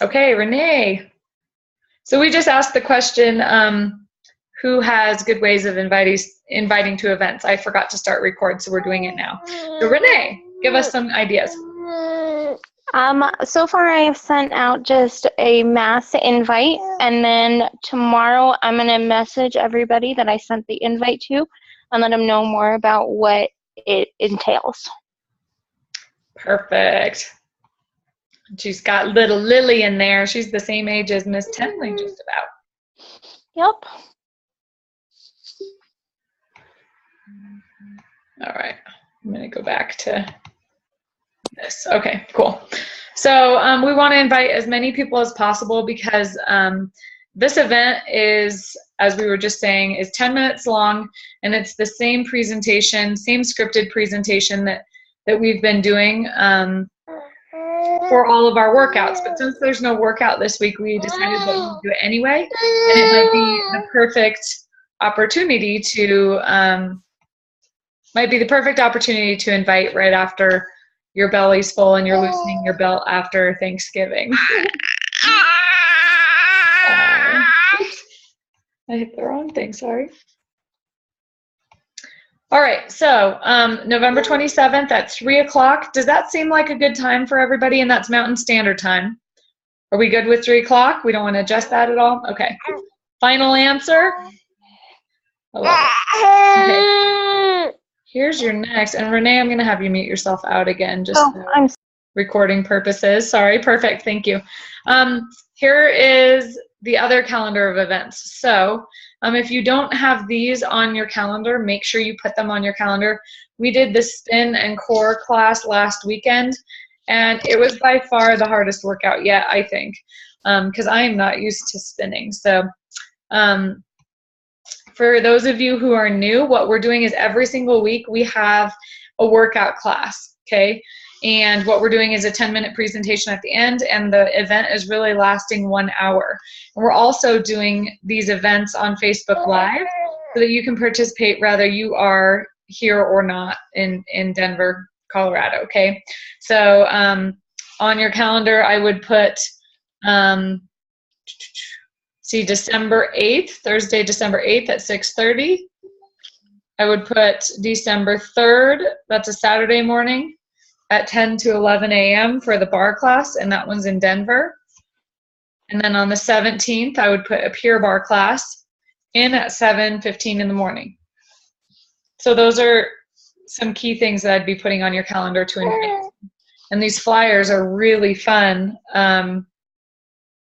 Okay, Renee. So we just asked the question, who has good ways of inviting to events? I forgot to start record, so we're doing it now. So Renee, give us some ideas. So far I have sent out just a mass invite, and then tomorrow I'm going to message everybody that I sent the invite to and let them know more about what it entails. Perfect. She's got little Lily in there. She's the same age as Miss Tenley, just about. Yep. All right. I'm going to go back to this. Okay, cool. So we want to invite as many people as possible because this event is, as we were just saying, is 10 minutes long, and it's the same presentation, same scripted presentation that we've been doing for all of our workouts. But since there's no workout this week, we decided that we'd do it anyway, and it might be the perfect opportunity to invite right after your belly's full and you're loosening your belt after Thanksgiving. I hit the wrong thing, sorry. All right, so November 27th at 3 o'clock. Does that seem like a good time for everybody? And that's Mountain Standard Time. Are we good with 3 o'clock? We don't want to adjust that at all? Okay. Final answer? I love it. Okay. Here's your next. And Renee, I'm going to have you mute yourself out again just for recording purposes. Sorry. Perfect. Thank you. Here is the other calendar of events. So if you don't have these on your calendar, make sure you put them on your calendar. We did the spin and core class last weekend, and it was by far the hardest workout yet, I think, because I am not used to spinning. So for those of you who are new, what we're doing is every single week we have a workout class, okay? And what we're doing is a 10-minute presentation at the end, and the event is really lasting 1 hour. And we're also doing these events on Facebook Live so that you can participate whether you are here or not in Denver, Colorado, okay? So on your calendar, I would put, December 8th, Thursday, December 8th at 6:30. I would put December 3rd, that's a Saturday morning, at 10 to 11 a.m. for the bar class, and that one's in Denver. And then on the 17th, I would put a pure bar class in at 7:15 in the morning. So those are some key things that I'd be putting on your calendar to invite. And these flyers are really fun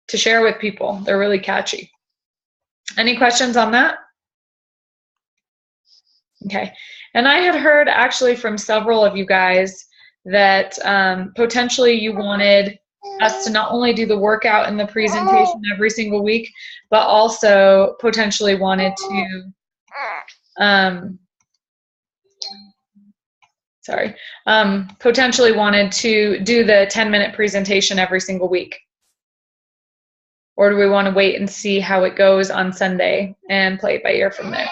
to share with people. They're really catchy. Any questions on that? Okay. And I had heard actually from several of you guys that potentially you wanted us to not only do the workout and the presentation every single week, but also potentially wanted to potentially wanted to do the 10-minute presentation every single week. Or do we want to wait and see how it goes on Sunday and play it by ear from there?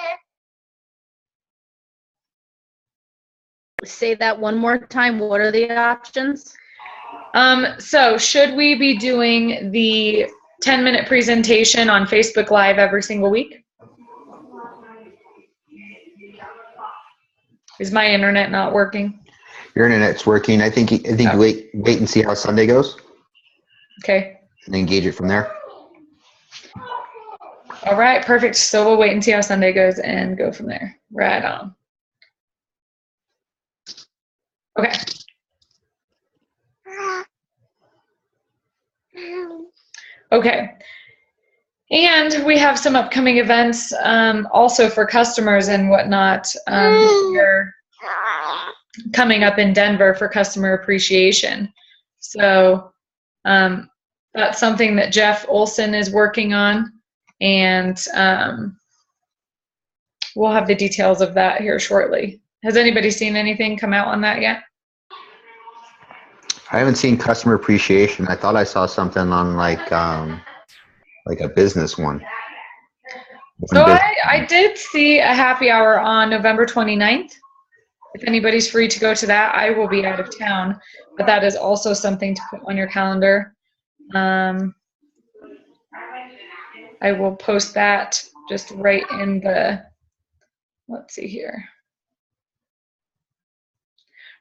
Say that one more time. What are the options? So should we be doing the 10-minute presentation on Facebook Live every single week? Is my internet not working? Your internet's working. I think wait and see how Sunday goes. Okay. And engage it from there. All right, perfect. So we'll wait and see how Sunday goes and go from there. Right on. Okay. Okay. And we have some upcoming events also for customers and whatnot here coming up in Denver for customer appreciation. So that's something that Jeff Olson is working on, and we'll have the details of that here shortly. Has anybody seen anything come out on that yet? I haven't seen customer appreciation. I thought I saw something on like a business one. So I did see a happy hour on November 29th. If anybody's free to go to that, I will be out of town, but that is also something to put on your calendar. I will post that just right in the, let's see here.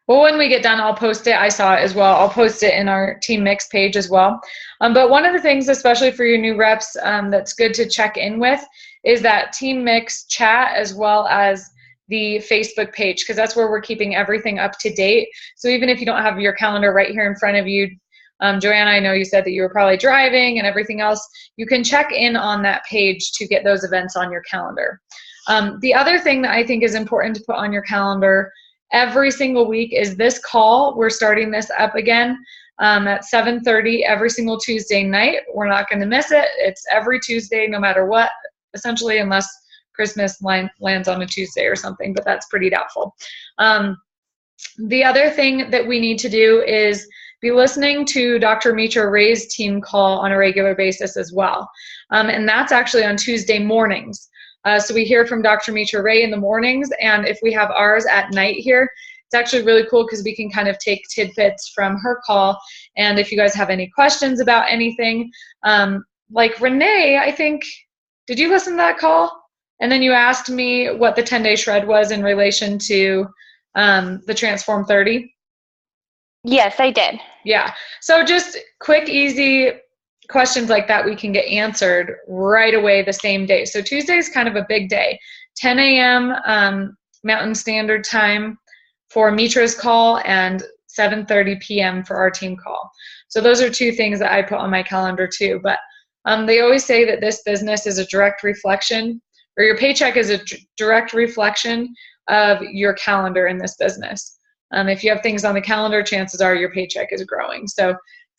Well, when we get done, I'll post it. I saw it as well. I'll post it in our Team Mix page as well. But one of the things, especially for your new reps, that's good to check in with is that Team Mix chat as well as the Facebook page, because that's where we're keeping everything up to date. So even if you don't have your calendar right here in front of you, Joanna, I know you said that you were probably driving and everything else, you can check in on that page to get those events on your calendar. The other thing that I think is important to put on your calendar every single week is this call. We're starting this up again at 7:30 every single Tuesday night. We're not going to miss it. It's every Tuesday, no matter what, essentially, unless Christmas lands on a Tuesday or something, but that's pretty doubtful. The other thing that we need to do is be listening to Dr. Mitra Ray's team call on a regular basis as well. And that's actually on Tuesday mornings. So we hear from Dr. Mitra Ray in the mornings, and if we have ours at night here, it's actually really cool because we can kind of take tidbits from her call. And if you guys have any questions about anything, like Renee, I think, did you listen to that call? And then you asked me what the 10-day shred was in relation to the Transform 30. Yes, I did. Yeah. So just quick, easy questions like that we can get answered right away the same day. So Tuesday is kind of a big day. 10 a.m. Mountain Standard Time for Mitra's call and 7:30 p.m. for our team call. So those are two things that I put on my calendar too. But they always say that this business is a direct reflection, or your paycheck is a direct reflection of your calendar in this business. If you have things on the calendar, chances are your paycheck is growing. So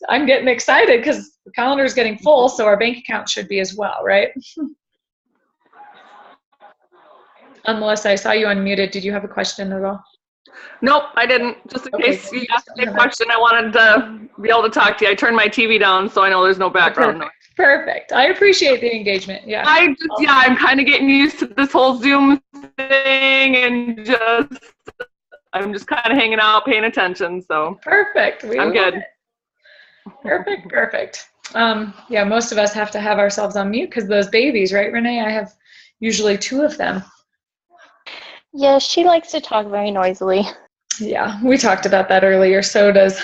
I'm getting excited because the calendar is getting full, so our bank account should be as well, right? Melissa, I saw you unmuted. Did you have a question at all? Nope, I didn't. Just in Okay. case you asked me a question, I wanted to be able to talk to you. I turned my TV down so I know there's no background noise. Perfect. I appreciate the engagement. Yeah. I'm kind of getting used to this whole Zoom thing, and I'm just kind of hanging out, paying attention. So perfect. I'm good. Perfect. Yeah, most of us have to have ourselves on mute because those babies, right, Renee? I have usually two of them. Yeah, she likes to talk very noisily. Yeah, we talked about that earlier. So does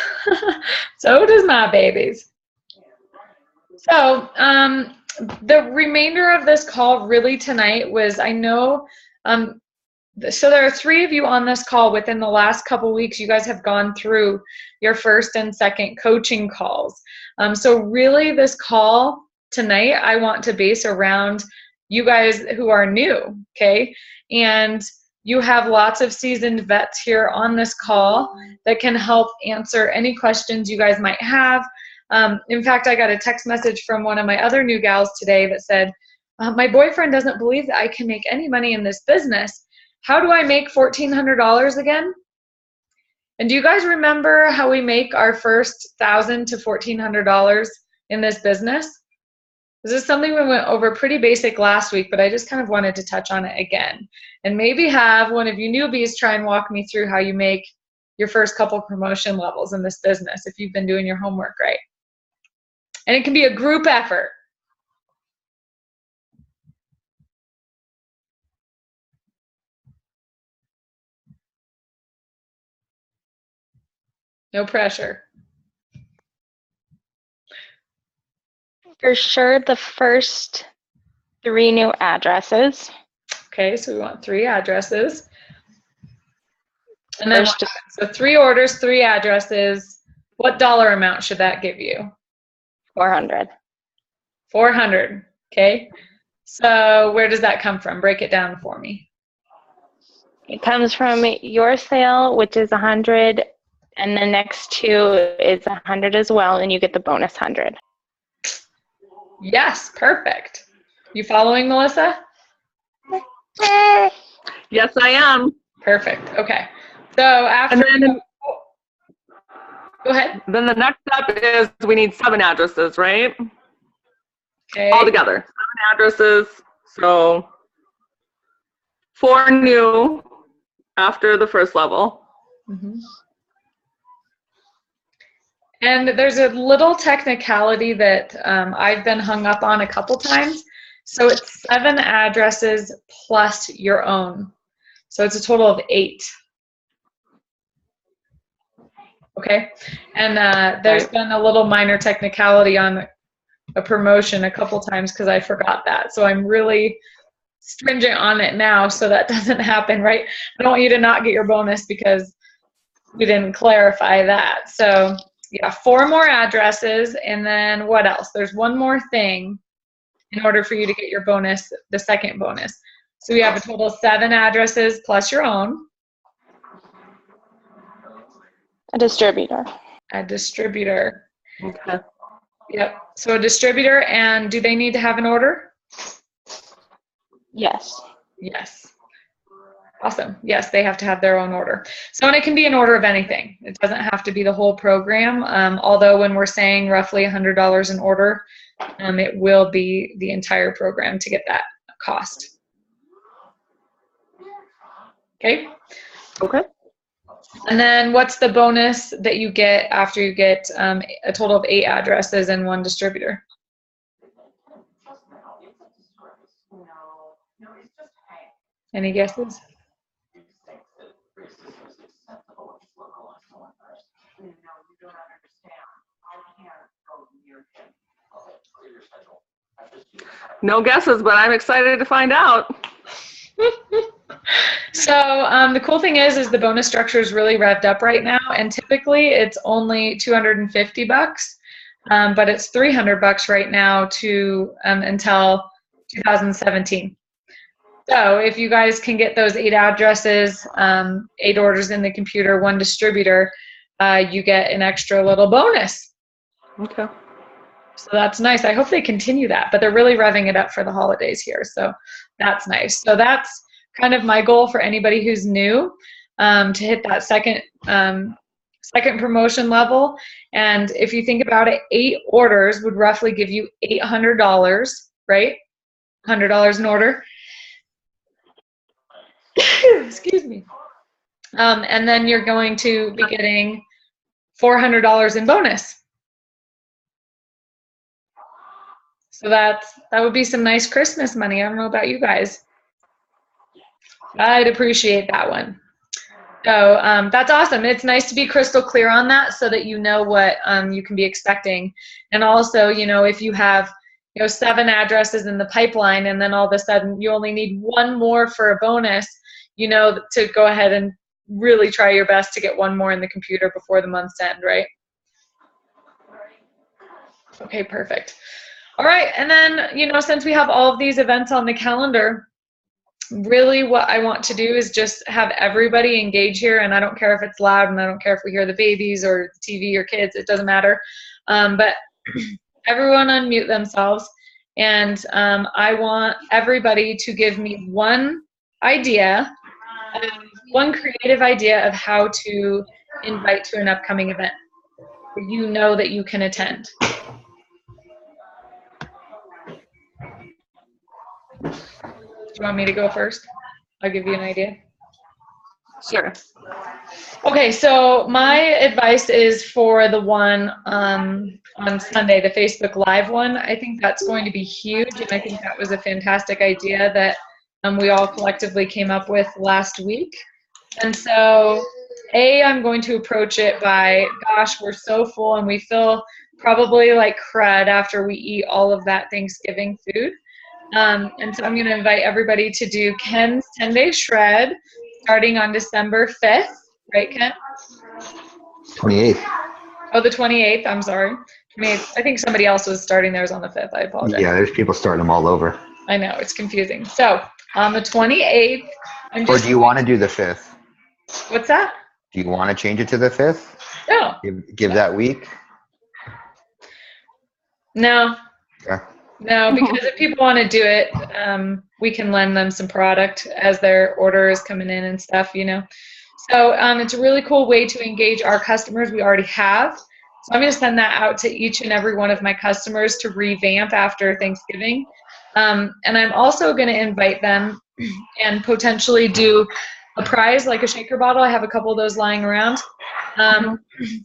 my babies. So the remainder of this call really tonight was, I know, so there are 3 of you on this call within the last couple weeks. You guys have gone through your first and second coaching calls. So really this call tonight, I want to base around you guys who are new, okay? And you have lots of seasoned vets here on this call that can help answer any questions you guys might have. In fact, I got a text message from one of my other new gals today that said, my boyfriend doesn't believe that I can make any money in this business. How do I make $1,400 again? And do you guys remember how we make our first $1,000 to $1,400 in this business? This is something we went over pretty basic last week, but I just kind of wanted to touch on it again. And maybe have one of you newbies try and walk me through how you make your first couple promotion levels in this business if you've been doing your homework right. And it can be a group effort. No pressure. For sure, the first 3 new addresses. Okay, so we want 3 addresses. And then First, so 3 orders, 3 addresses. What dollar amount should that give you? 400. 400. Okay. So where does that come from? Break it down for me. It comes from your sale, which is 100, and the next 2 is 100 as well, and you get the bonus 100. Yes, perfect. You following, Melissa? Yes, I am. Perfect. Okay. So after go ahead. Then the next step is we need 7 addresses, right? Okay. All together, 7 addresses. So 4 new after the first level. Mm-hmm. And there's a little technicality that I've been hung up on a couple times. So it's 7 addresses plus your own. So it's a total of 8. Okay. And there's been a little minor technicality on a promotion a couple times because I forgot that. So I'm really stringent on it now so that doesn't happen, right? I don't want you to not get your bonus because we didn't clarify that. So yeah, 4 more addresses, and then what else? There's one more thing in order for you to get your bonus, the second bonus. So we have a total of 7 addresses plus your own. A distributor. A distributor. Okay. Yep. So a distributor, and do they need to have an order? Yes. Yes. Awesome. Yes, they have to have their own order. So, and it can be an order of anything. It doesn't have to be the whole program. Although when we're saying roughly $100 an order, it will be the entire program to get that cost. Okay. Okay. And then what's the bonus that you get after you get a total of 8 addresses and 1 distributor? Any guesses? No guesses, but I'm excited to find out. So the cool thing is the bonus structure is really revved up right now, and typically it's only $250, but it's $300 right now to until 2017. So if you guys can get those 8 addresses, 8 orders in the computer, 1 distributor, you get an extra little bonus. Okay. So that's nice. I hope they continue that, but they're really revving it up for the holidays here. So that's nice. So that's kind of my goal for anybody who's new, to hit that second promotion level. And if you think about it, 8 orders would roughly give you $800, right? $100 an order. Excuse me. And then you're going to be getting $400 in bonus. So that would be some nice Christmas money. I don't know about you guys. I'd appreciate that one. So that's awesome. It's nice to be crystal clear on that so that you know what you can be expecting. And also, if you have 7 addresses in the pipeline and then all of a sudden you only need 1 more for a bonus, to go ahead and really try your best to get 1 more in the computer before the month's end, right? Okay, perfect. All right, and then, since we have all of these events on the calendar, really what I want to do is just have everybody engage here, and I don't care if it's loud, and I don't care if we hear the babies or TV or kids, it doesn't matter. But everyone unmute themselves, and I want everybody to give me one idea, one creative idea of how to invite to an upcoming event that you can attend. Do you want me to go first? I'll give you an idea. Sure. Okay, so my advice is for the one on Sunday, the Facebook Live one. I think that's going to be huge, and I think that was a fantastic idea that we all collectively came up with last week. And so, I'm going to approach it by, gosh, we're so full and we feel probably like crud after we eat all of that Thanksgiving food. And so I'm going to invite everybody to do Ken's 10-day shred starting on December 5th. Right, Ken? 28th. Oh, the 28th. I'm sorry. 28th. I think somebody else was starting theirs on the 5th. I apologize. Yeah, there's people starting them all over. I know. It's confusing. So on the 28th. Or do you want to do the 5th? What's that? Do you want to change it to the 5th? No. Give that week? No. Okay. No, because if people want to do it, we can lend them some product as their order is coming in and stuff, So it's a really cool way to engage our customers we already have. So I'm going to send that out to each and every one of my customers to revamp after Thanksgiving. And I'm also going to invite them and potentially do a prize like a shaker bottle. I have a couple of those lying around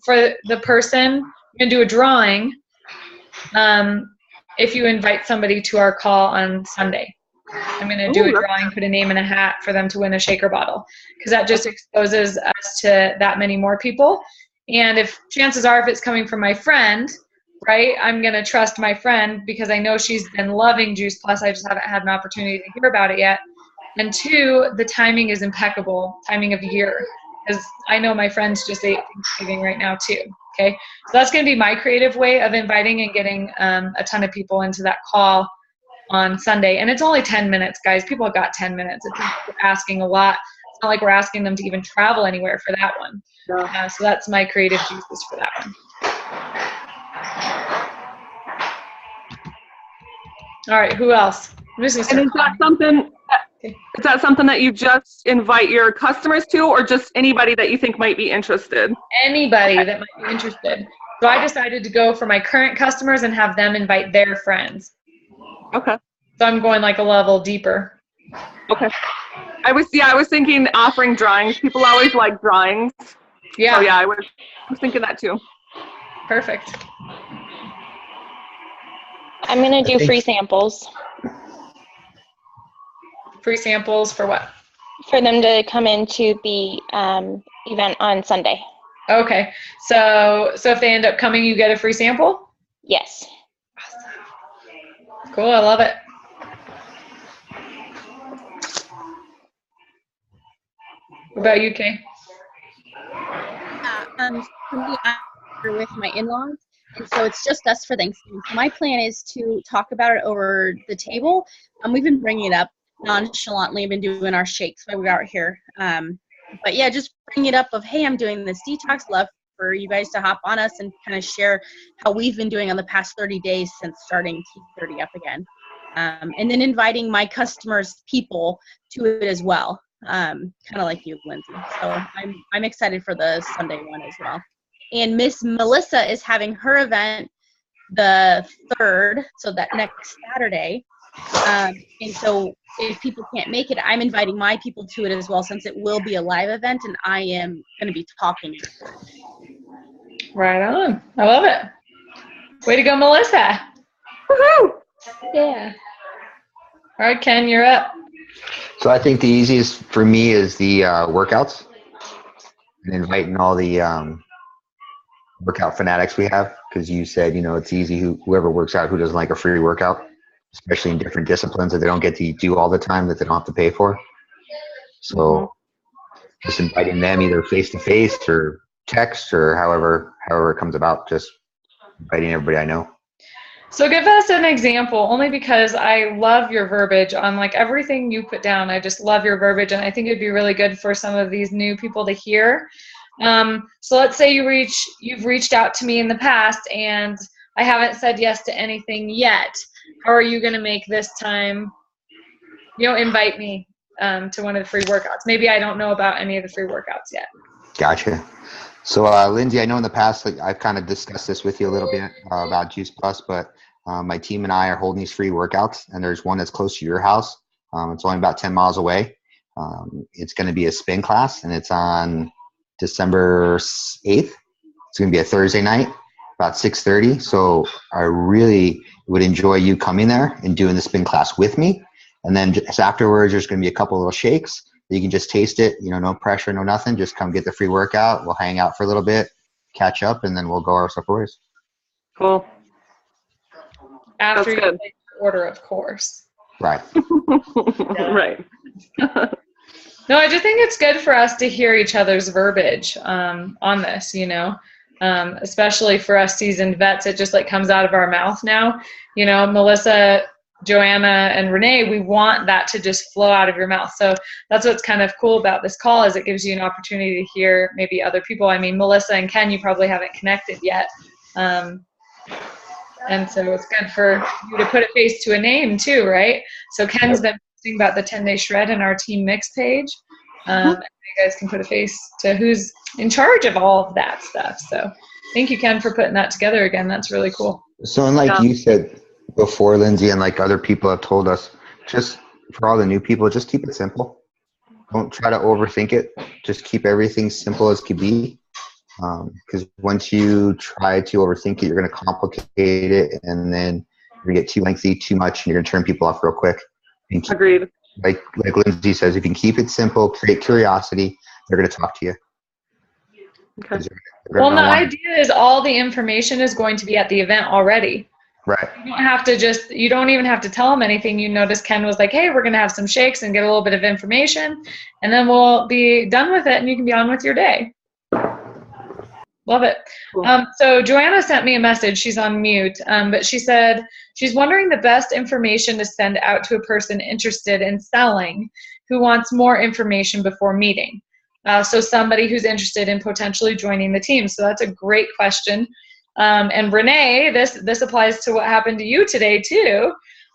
for the person going to do a drawing if you invite somebody to our call on Sunday. I'm going to do a drawing, put a name in a hat for them to win a shaker bottle, because that just exposes us to that many more people. And if chances are, if it's coming from my friend, right, I'm going to trust my friend because I know she's been loving Juice Plus. I just haven't had an opportunity to hear about it yet. And two, the timing is impeccable, timing of year, because I know my friends just ate Thanksgiving right now too. Okay, so that's going to be my creative way of inviting and getting a ton of people into that call on Sunday. And it's only 10 minutes, guys. People have got 10 minutes. It's not like we're asking a lot. It's not like we're asking them to even travel anywhere for that one. So that's my creative juices for that one. All right, who else? I'm just gonna is that something that you just invite your customers to, or just anybody that you think might be interested? Anybody that might be interested. So I decided to go for my current customers and have them invite their friends. Okay. So I'm going like a level deeper. Okay. I was thinking offering drawings. People always like drawings. Yeah. So yeah, I was thinking that too. Perfect. I'm going to do free samples. Free samples for what? For them to come into the event on Sunday. Okay. So if they end up coming, you get a free sample? Yes. Cool. I love it. What about you, Kay? For me, I'm with my in-laws, and so it's just us for Thanksgiving. So my plan is to talk about it over the table. We've been bringing it up nonchalantly. Been doing our shakes while we're out here. But yeah, just bring it up of, hey, I'm doing this detox. Love for you guys to hop on us and kind of share how we've been doing on the past 30 days since starting T30 up again. And then inviting my customers' people to it as well. Kind of like you, Lindsay. So I'm excited for the Sunday one as well. And Miss Melissa is having her event the 3rd, so that next Saturday. And so if people can't make it, I'm inviting my people to it as well, since it will be a live event and I am going to be talking. Right on. I love it. Way to go, Melissa. Woohoo! Yeah. All right, Ken, you're up. So I think the easiest for me is the workouts and inviting all the workout fanatics we have, because you said, it's easy. Whoever works out, who doesn't like a free workout, especially in different disciplines that they don't get to do all the time, that they don't have to pay for. So just inviting them either face-to-face or text or however it comes about, just inviting everybody I know. So give us an example, only because I love your verbiage on like everything you put down. I just love your verbiage, and I think it'd be really good for some of these new people to hear. So let's say you've reached out to me in the past and I haven't said yes to anything yet. How are you going to make this time, invite me to one of the free workouts? Maybe I don't know about any of the free workouts yet. Gotcha. So, Lindsay, I know in the past, I've kind of discussed this with you a little bit about Juice Plus, but my team and I are holding these free workouts, and there's one that's close to your house. It's only about 10 miles away. It's going to be a spin class, and it's on December 8th. It's going to be a Thursday night, about 6:30. So I really would enjoy you coming there and doing the spin class with me. And then just afterwards, there's going to be a couple little shakes. You can just taste it, no pressure, no nothing. Just come get the free workout. We'll hang out for a little bit, catch up, and then we'll go our separate ways. Cool. After you place your order, of course. Right. Right. No, I just think it's good for us to hear each other's verbiage on this, especially for us seasoned vets. It just comes out of our mouth now. Melissa, Joanna, and Renee, we want that to just flow out of your mouth. So that's what's kind of cool about this call, is it gives you an opportunity to hear maybe other people. I mean, Melissa and Ken, you probably haven't connected yet. And so it's good for you to put a face to a name too, right? So Ken's been posting about the 10-day shred in our team mix page. And you guys can put a face to who's in charge of all of that stuff. So thank you, Ken, for putting that together again. That's really cool. So, and you said before, Lindsay, and other people have told us, just for all the new people, just keep it simple. Don't try to overthink it. Just keep everything simple as can be. Because once you try to overthink it, you're going to complicate it, and then you're going to get too lengthy, too much, and you're going to turn people off real quick. And keep, Agreed. like Lindsay says, if you can keep it simple, create curiosity, they're going to talk to you. Okay. Well, the idea is all the information is going to be at the event already. Right. You don't even have to tell them anything. You notice Ken was like, hey, we're going to have some shakes and get a little bit of information, and then we'll be done with it, and you can be on with your day. Love it. Cool. So Joanna sent me a message. She's on mute, but she said she's wondering the best information to send out to a person interested in selling who wants more information before meeting. So somebody who's interested in potentially joining the team. So that's a great question. And Renee, this applies to what happened to you today too.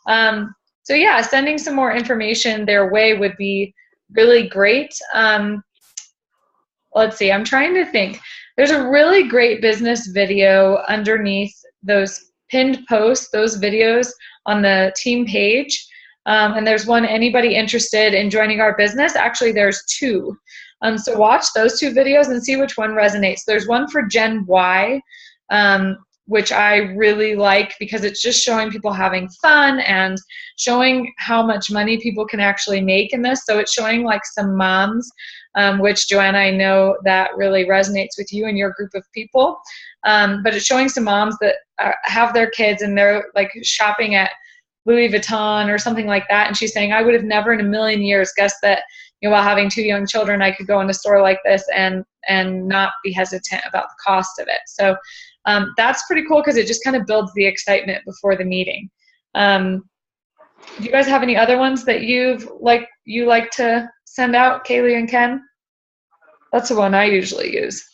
So yeah, sending some more information their way would be really great. Let's see, I'm trying to think. There's a really great business video underneath those pinned posts, those videos on the team page. And there's one, anybody interested in joining our business? Actually, there's two. So watch those two videos and see which one resonates. There's one for Gen Y, which I really like because it's just showing people having fun and showing how much money people can actually make in this. So it's showing like some moms, which Joanna, I know that really resonates with you and your group of people. But it's showing some moms that have their kids and they're like shopping at Louis Vuitton or something like that. And she's saying, I would have never in a million years guessed that, you know, while having two young children, I could go in a store like this and not be hesitant about the cost of it. So that's pretty cool because it just kind of builds the excitement before the meeting. Do you guys have any other ones that you like to send out, Kaylee and Ken? That's the one I usually use.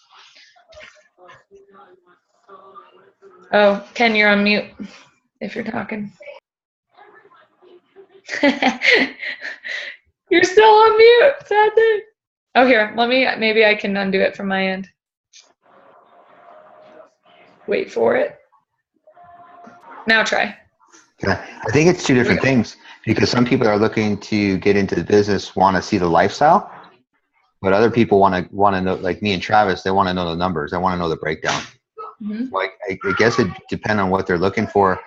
Oh, Ken, you're on mute if you're talking. You're still on mute, sadly. Oh, here, maybe I can undo it from my end. Wait for it. Now try. Okay. I think it's two different things because some people are looking to get into the business, want to see the lifestyle, but other people want to know, like me and Travis, they want to know the numbers. They want to know the breakdown. Mm-hmm. So I guess it depends on what they're looking for.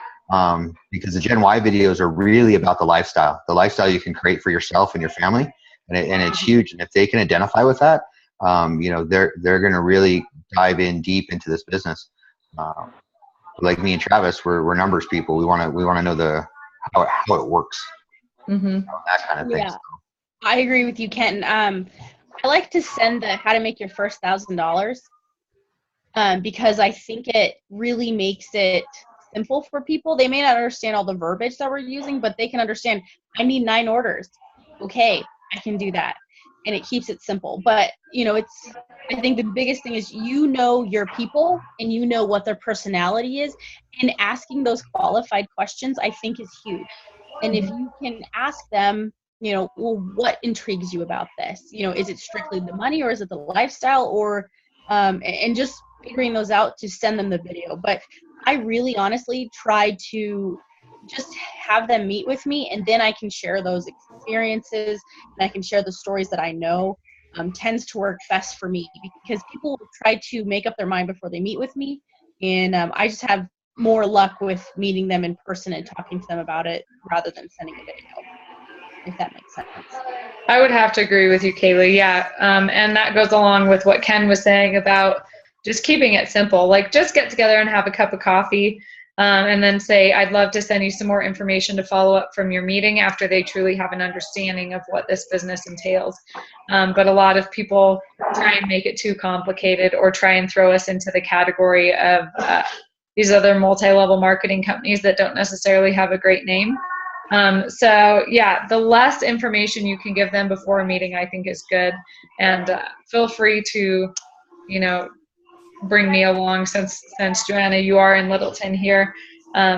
Because the Gen Y videos are really about the lifestyle you can create for yourself and your family, and it's huge. And if they can identify with that, you know, they're going to really dive in deep into this business. Like me and Travis, we're numbers people. We want to know how it works, Mm-hmm. that kind of thing. Yeah. So. I agree with you, Ken. I like to send the how to make your first $1,000 because I think it really makes it simple for people. They may not understand all the verbiage that we're using, but they can understand, I need 9 orders. Okay, I can do that. And it keeps it simple. But, you know, I think the biggest thing is, you know, your people and you know what their personality is, and asking those qualified questions, I think, is huge. And if you can ask them, you know, well, what intrigues you about this? You know, is it strictly the money, or is it the lifestyle, or, and just figuring those out to send them the video. But I really honestly try to just have them meet with me, and then I can share those experiences and I can share the stories that I know. Tends to work best for me because people try to make up their mind before they meet with me, and I just have more luck with meeting them in person and talking to them about it rather than sending a video, if that makes sense. I would have to agree with you, Kaylee. Yeah, and that goes along with what Ken was saying about just keeping it simple. Like, just get together and have a cup of coffee, and then say, I'd love to send you some more information to follow up from your meeting, after they truly have an understanding of what this business entails. But a lot of people try and make it too complicated, or try and throw us into the category of these other multi-level marketing companies that don't necessarily have a great name. So yeah, the less information you can give them before a meeting, I think, is good. And feel free to, you know, bring me along, since Joanna, you are in Littleton here,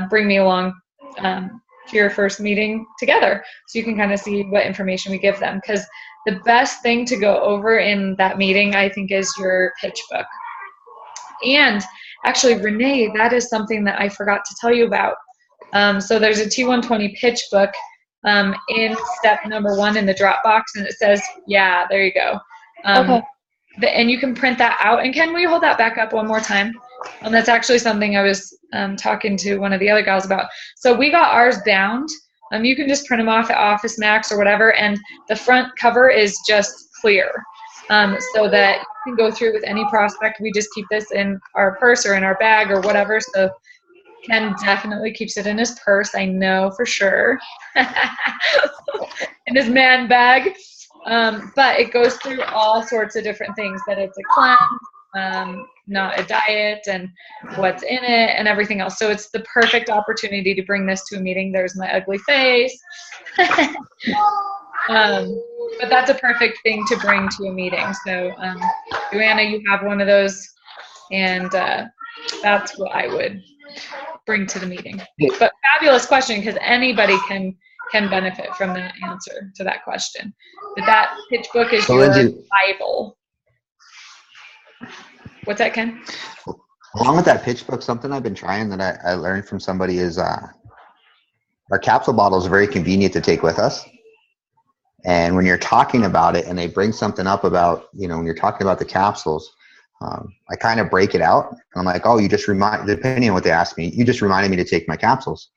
bring me along to your first meeting together, so you can kind of see what information we give them. Because the best thing to go over in that meeting, I think, is your pitch book. And actually, Renee, that is something that I forgot to tell you about. So there's a T120 pitch book in step number 1 in the Dropbox, and it says, yeah, there you go. Okay. and you can print that out. And can we hold that back up one more time? And that's actually something I was talking to one of the other gals about. So we got ours bound. You can just print them off at Office Max or whatever, and the front cover is just clear, so that you can go through with any prospect. We just keep this in our purse or in our bag or whatever. So Ken definitely keeps it in his purse, I know for sure, in his man bag. But it goes through all sorts of different things, that it's a cleanse, not a diet, and what's in it and everything else. So it's the perfect opportunity to bring this to a meeting. There's my ugly face. But that's a perfect thing to bring to a meeting. So Joanna, you have one of those, and that's what I would bring to the meeting. But fabulous question, because anybody can benefit from that answer to that question. But that pitch book is your Bible. What's that, Ken? Along with that pitch book, something I've been trying that I learned from somebody is our capsule bottles are very convenient to take with us. And when you're talking about it and they bring something up about, when you're talking about the capsules, I kind of break it out. And I'm like, oh, depending on what they ask me, you just reminded me to take my capsules.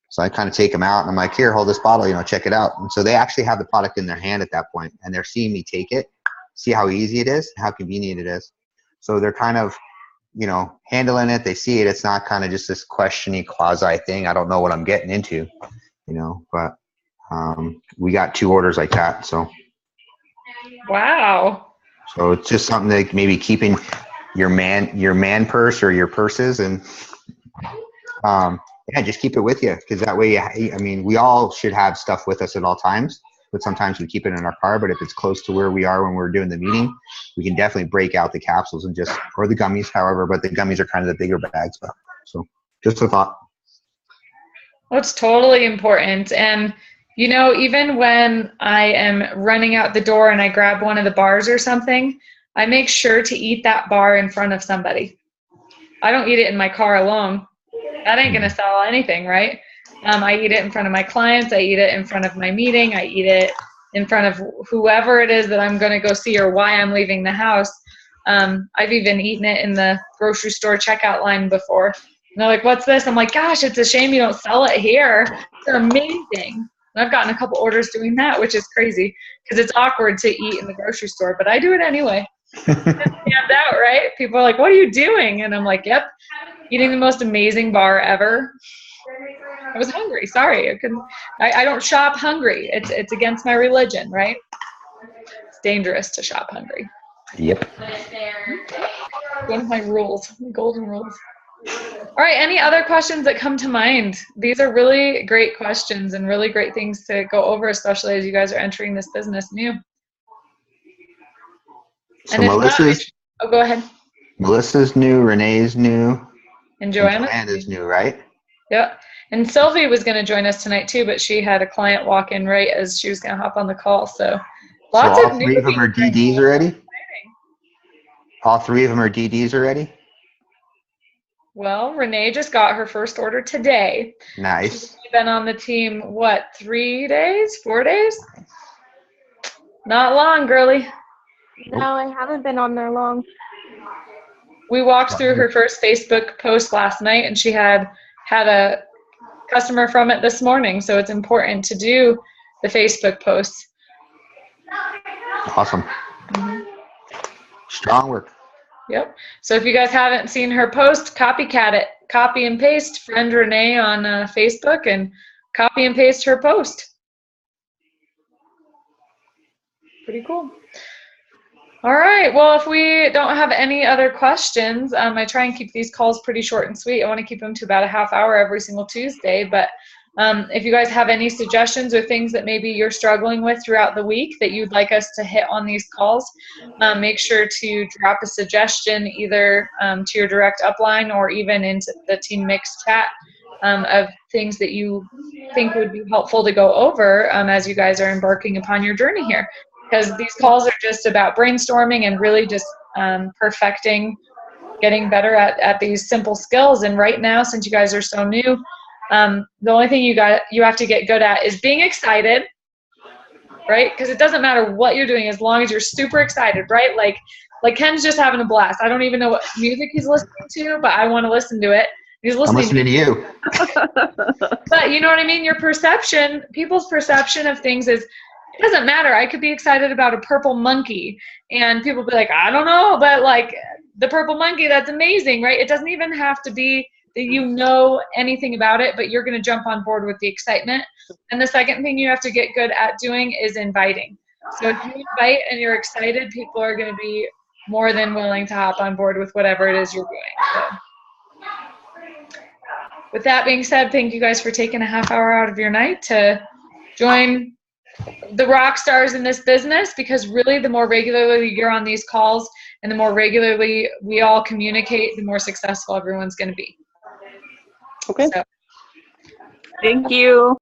So I kind of take them out and I'm like, here, hold this bottle, check it out. And so they actually have the product in their hand at that point, and they're seeing me take it, see how easy it is, how convenient it is. So they're kind of, handling it. They see it. It's not kind of just this questiony quasi thing. I don't know what I'm getting into, but we got 2 orders like that. So. Wow. So it's just something like maybe keeping your man purse or your purses, and just keep it with you, because that way, we all should have stuff with us at all times. But sometimes we keep it in our car. But if it's close to where we are when we're doing the meeting, we can definitely break out the capsules or the gummies, however. But the gummies are kind of the bigger bags. So just a thought. Well, it's totally important. And, even when I am running out the door and I grab one of the bars or something, I make sure to eat that bar in front of somebody. I don't eat it in my car alone. That ain't going to sell anything, right? I eat it in front of my clients. I eat it in front of my meeting. I eat it in front of whoever it is that I'm going to go see or why I'm leaving the house. I've even eaten it in the grocery store checkout line before. And they're like, what's this? I'm like, gosh, it's a shame you don't sell it here. They're amazing. And I've gotten a couple orders doing that, which is crazy because it's awkward to eat in the grocery store, but I do it anyway. It stands out, right? People are like, what are you doing? And I'm like, yep, eating the most amazing bar ever. I was hungry. Sorry. I don't shop hungry. It's against my religion, right? It's dangerous to shop hungry. Yep. One of my rules, my golden rules. All right. Any other questions that come to mind? These are really great questions and really great things to go over, especially as you guys are entering this business new. So go ahead. Melissa's new, Renee's new, and Joanna's new, right? Yep. And Sylvie was going to join us tonight too, but she had a client walk in right as she was going to hop on the call. So lots of all 3 of them are DDs already? All 3 of them are DDs already? Well, Renee just got her first order today. Nice. She's been on the team, 3 days, 4 days? Not long, girly. No, I haven't been on there long. We walked through her first Facebook post last night, and she had a customer from it this morning. So it's important to do the Facebook posts. Awesome. Mm-hmm. Strong work. Yep. So if you guys haven't seen her post, copycat it. Copy and paste friend Renee on Facebook and copy and paste her post. Pretty cool. All right. Well, if we don't have any other questions, I try and keep these calls pretty short and sweet. I want to keep them to about a half hour every single Tuesday. But if you guys have any suggestions or things that maybe you're struggling with throughout the week that you'd like us to hit on these calls, make sure to drop a suggestion either to your direct upline or even into the Team Mix chat of things that you think would be helpful to go over as you guys are embarking upon your journey here. Because these calls are just about brainstorming and really just perfecting, getting better at these simple skills. And right now, since you guys are so new, the only thing you have to get good at is being excited, right? Because it doesn't matter what you're doing as long as you're super excited, right? Like Like Ken's just having a blast. I don't even know what music he's listening to, but I want to listen to it. He's I'm listening listening to you. But you know what I mean? Your perception, people's perception of things is, it doesn't matter. I could be excited about a purple monkey and people be like, I don't know, but like the purple monkey, that's amazing, right? It doesn't even have to be that you know anything about it, but you're going to jump on board with the excitement. And the second thing you have to get good at doing is inviting. So if you invite and you're excited, people are going to be more than willing to hop on board with whatever it is you're doing. So, with that being said, thank you guys for taking a half hour out of your night to join the rock stars in this business, because really the more regularly you're on these calls and the more regularly we all communicate, the more successful everyone's going to be. Okay. So. Thank you.